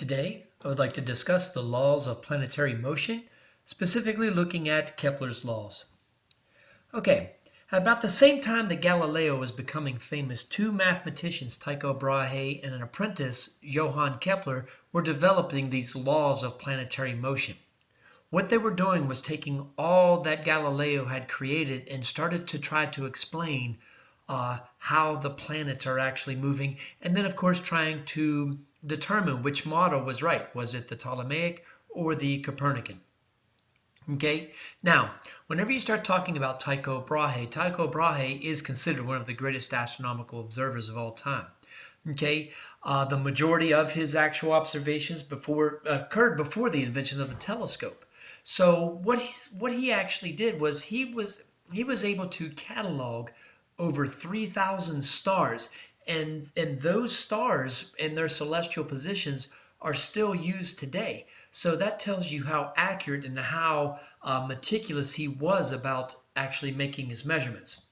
Today, I would like to discuss the laws of planetary motion, specifically looking at Kepler's laws. Okay, about the same time that Galileo was becoming famous, two mathematicians, Tycho Brahe and an apprentice, Johann Kepler, were developing these laws of planetary motion. What they were doing was taking all that Galileo had created and started to try to explain how the planets are actually moving, and then of course trying to determine which model was right. Was it the Ptolemaic or the Copernican? Okay, now whenever you start talking about Tycho Brahe is considered one of the greatest astronomical observers of all time. Okay, the majority of his actual observations occurred before the invention of the telescope. So what he actually did was he was able to catalog over 3,000 stars, and those stars and their celestial positions are still used today. So that tells you how accurate and how meticulous he was about actually making his measurements.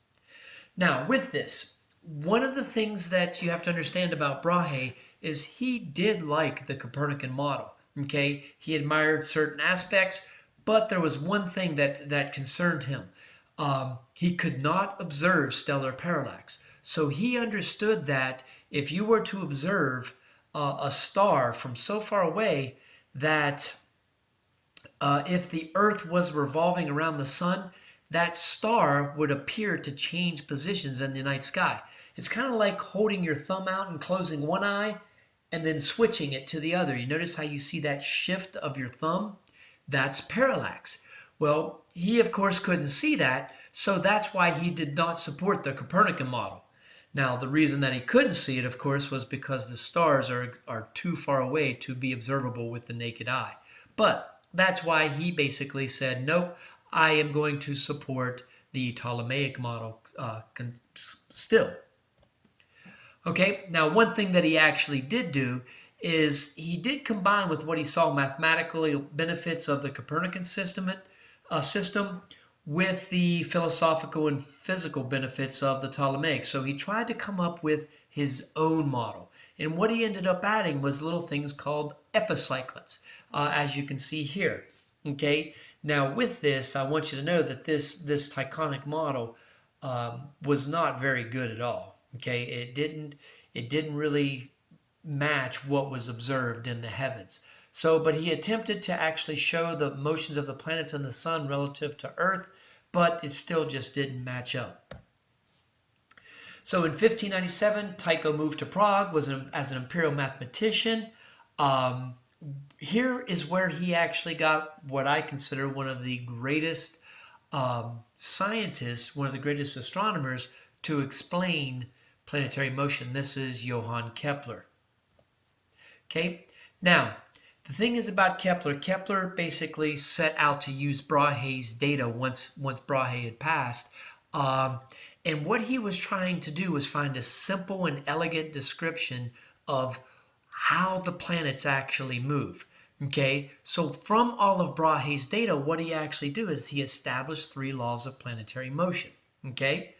Now, with this, one of the things that you have to understand about Brahe is he did like the Copernican model. Okay, he admired certain aspects, but there was one thing that concerned him. He could not observe stellar parallax. So he understood that if you were to observe a star from so far away that if the Earth was revolving around the sun, that star would appear to change positions in the night sky. It's kind of like holding your thumb out and closing one eye and then switching it to the other. You notice how you see that shift of your thumb? That's parallax. Well, he of course couldn't see that, so that's why he did not support the Copernican model. Now, the reason that he couldn't see it, of course, was because the stars are too far away to be observable with the naked eye. But that's why he basically said, nope, I am going to support the Ptolemaic model still. Okay, now one thing that he actually did do is he did combine with what he saw mathematically benefits of the Copernican system with the philosophical and physical benefits of the Ptolemaic. So he tried to come up with his own model. And what he ended up adding was little things called epicyclones, as you can see here. Okay, now with this, I want you to know that this Tychonic model was not very good at all. Okay, it didn't really match what was observed in the heavens. So, but he attempted to actually show the motions of the planets and the sun relative to Earth, but it still just didn't match up. So in 1597, Tycho moved to Prague as an imperial mathematician. Here is where he actually got what I consider one of the greatest scientists, one of the greatest astronomers to explain planetary motion. This is Johann Kepler. Okay, now the thing is about Kepler. Kepler basically set out to use Brahe's data once Brahe had passed, and what he was trying to do was find a simple and elegant description of how the planets actually move. Okay, so from all of Brahe's data, what he actually did is he established 3 laws of planetary motion. Okay,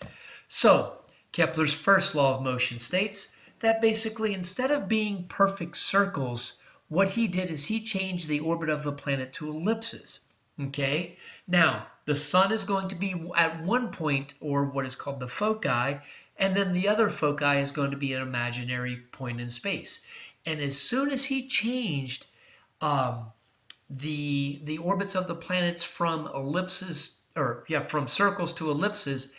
so Kepler's first law of motion states that basically instead of being perfect circles, what he did is he changed the orbit of the planet to ellipses. Okay, now the sun is going to be at one point, or what is called the foci, and then the other foci is going to be an imaginary point in space. And as soon as he changed the orbits of the planets from ellipses, from circles to ellipses,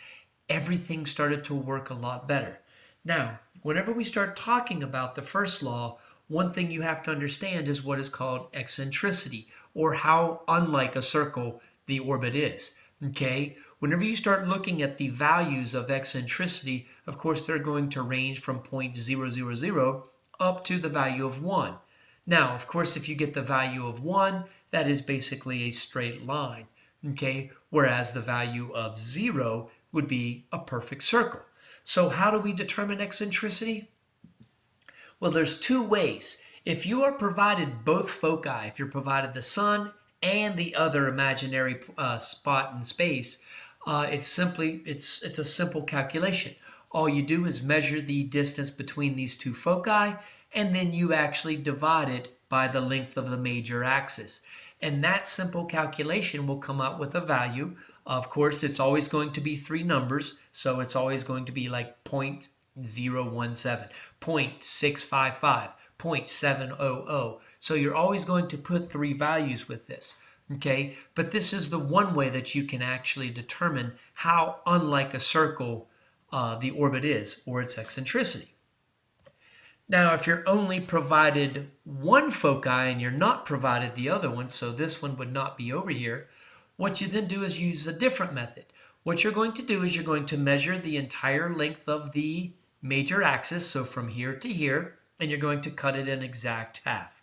everything started to work a lot better. Now, whenever we start talking about the first law, one thing you have to understand is what is called eccentricity, or how unlike a circle the orbit is. Okay, whenever you start looking at the values of eccentricity, of course they're going to range from 0.000 up to the value of 1. Now, of course, if you get the value of 1, that is basically a straight line. Okay, whereas the value of 0 would be a perfect circle. So how do we determine eccentricity? Well, there's 2 ways. If you are provided both foci, if you're provided the sun and the other imaginary spot in space, it's a simple calculation. All you do is measure the distance between these 2 foci and then you actually divide it by the length of the major axis. And that simple calculation will come out with a value. Of course, it's always going to be three numbers, so it's always going to be like 0.017, 0.655, 0.700. So you're always going to put three values with this. Okay, but this is the one way that you can actually determine how unlike a circle the orbit is, or its eccentricity. Now, if you're only provided one foci and you're not provided the other one, so this one would not be over here, what you then do is use a different method. What you're going to do is you're going to measure the entire length of the major axis, so from here to here, and you're going to cut it in exact half.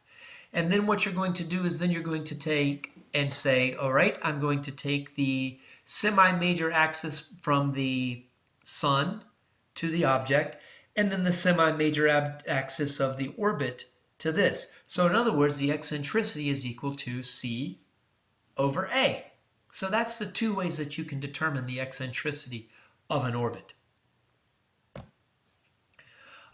And then what you're going to do is then you're going to take and say, all right, I'm going to take the semi-major axis from the sun to the object, and then the semi-major axis of the orbit to this. So in other words, the eccentricity is equal to C over A. So that's the two ways that you can determine the eccentricity of an orbit.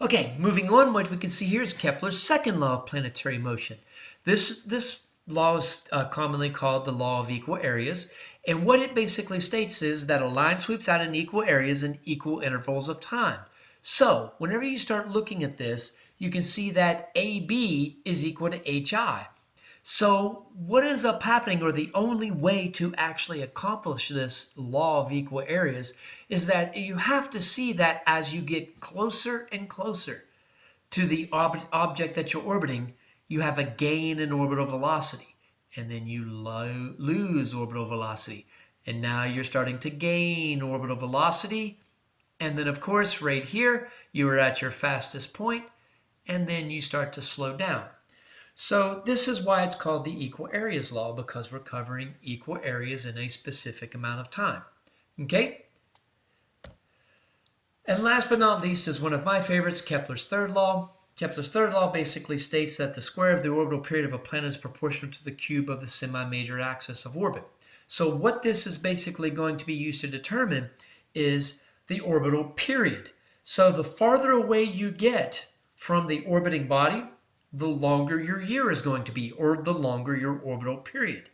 Okay, moving on, what we can see here is Kepler's second law of planetary motion. This law is commonly called the law of equal areas, and what it basically states is that a line sweeps out in equal areas in equal intervals of time. So whenever you start looking at this, you can see that AB is equal to HI. So what ends up happening, or the only way to actually accomplish this law of equal areas, is that you have to see that as you get closer and closer to the object that you're orbiting, you have a gain in orbital velocity, and then you lose orbital velocity, and now you're starting to gain orbital velocity, and then of course right here you are at your fastest point, and then you start to slow down. So this is why it's called the equal areas law, because we're covering equal areas in a specific amount of time. Okay? And last but not least is one of my favorites, Kepler's third law. Kepler's third law basically states that the square of the orbital period of a planet is proportional to the cube of the semi-major axis of orbit. So what this is basically going to be used to determine is the orbital period. So the farther away you get from the orbiting body, the longer your year is going to be, or the longer your orbital period.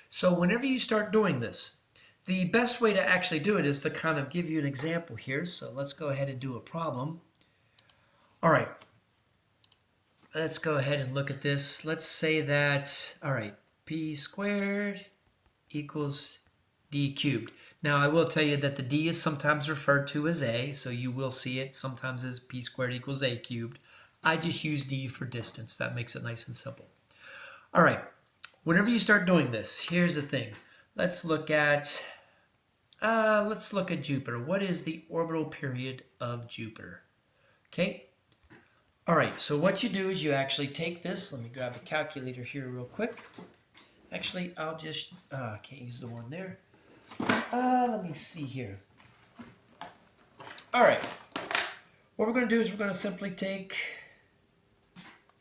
So whenever you start doing this, the best way to actually do it is to kind of give you an example here. So let's go ahead and do a problem. All right, let's go ahead and look at this. Let's say that, all right, p squared equals d cubed. Now I will tell you that the d is sometimes referred to as a, so you will see it sometimes as p squared equals a cubed. I just use d for distance. That makes it nice and simple. All right, whenever you start doing this, here's the thing. Let's look at Jupiter. What is the orbital period of Jupiter? Okay. All right, so what you do is you actually take this. Let me grab a calculator here real quick. Actually, I'll just, can't use the one there. Let me see here. All right, what we're going to do is we're going to simply take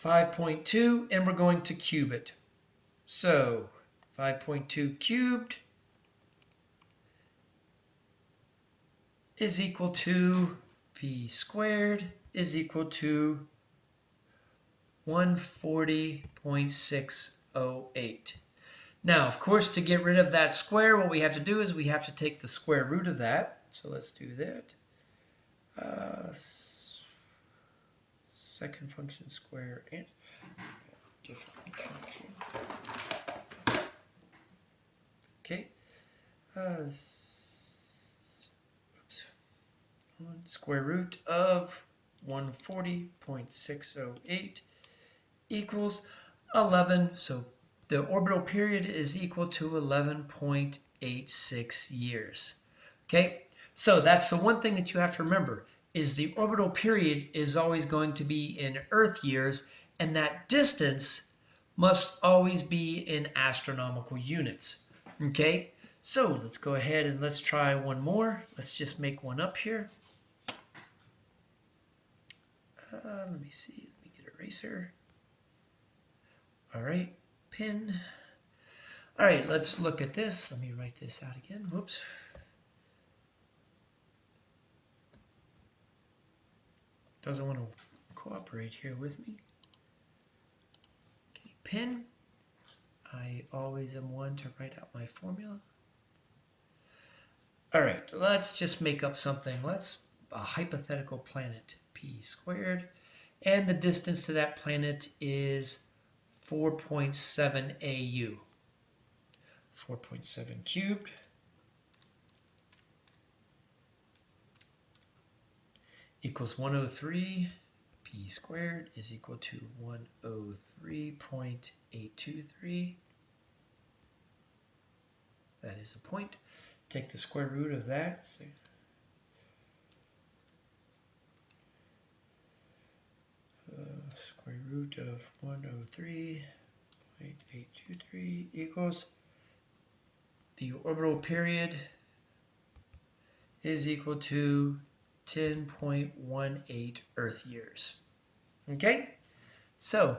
5.2 and we're going to cube it. So 5.2 cubed is equal to p squared is equal to 140.608. Now, of course, to get rid of that square, what we have to do is we have to take the square root of that. So let's do that. Second function square and different calculation. Okay. Square root of 140.608 equals 11. So the orbital period is equal to 11.86 years. Okay. So that's the one thing that you have to remember, is the orbital period is always going to be in Earth years, and that distance must always be in astronomical units. Okay, so let's go ahead and let's try one more. Let's just make one up here. Let me see, let me get an eraser. All right, pen. All right, let's look at this. Let me write this out again. Whoops. Doesn't want to cooperate here with me. pen. I always am one to write out my formula. All right, let's just make up something. Let's a hypothetical planet, p squared, and the distance to that planet is 4.7 AU. 4.7 cubed equals 103. P squared is equal to 103.823. That is a point. Take the square root of that. So square root of 103.823 equals the orbital period is equal to 10.18 Earth years. Okay, so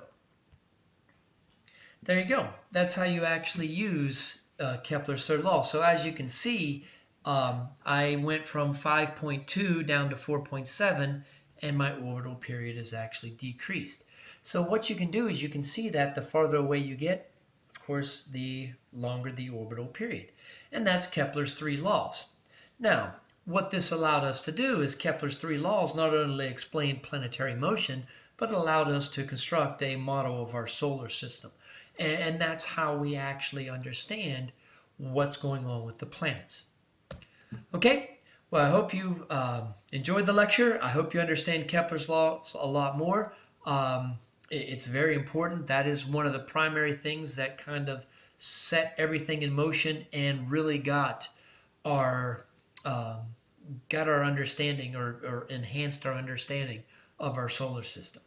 there you go. That's how you actually use Kepler's third law. So as you can see, I went from 5.2 down to 4.7, and my orbital period is actually decreased. So what you can do is you can see that the farther away you get, of course, the longer the orbital period. And that's Kepler's three laws. Now, what this allowed us to do is Kepler's three laws not only explained planetary motion, but allowed us to construct a model of our solar system. And that's how we actually understand what's going on with the planets. Okay, well, I hope you enjoyed the lecture. I hope you understand Kepler's laws a lot more. It's very important. That is one of the primary things that kind of set everything in motion and really got our understanding or enhanced our understanding of our solar system.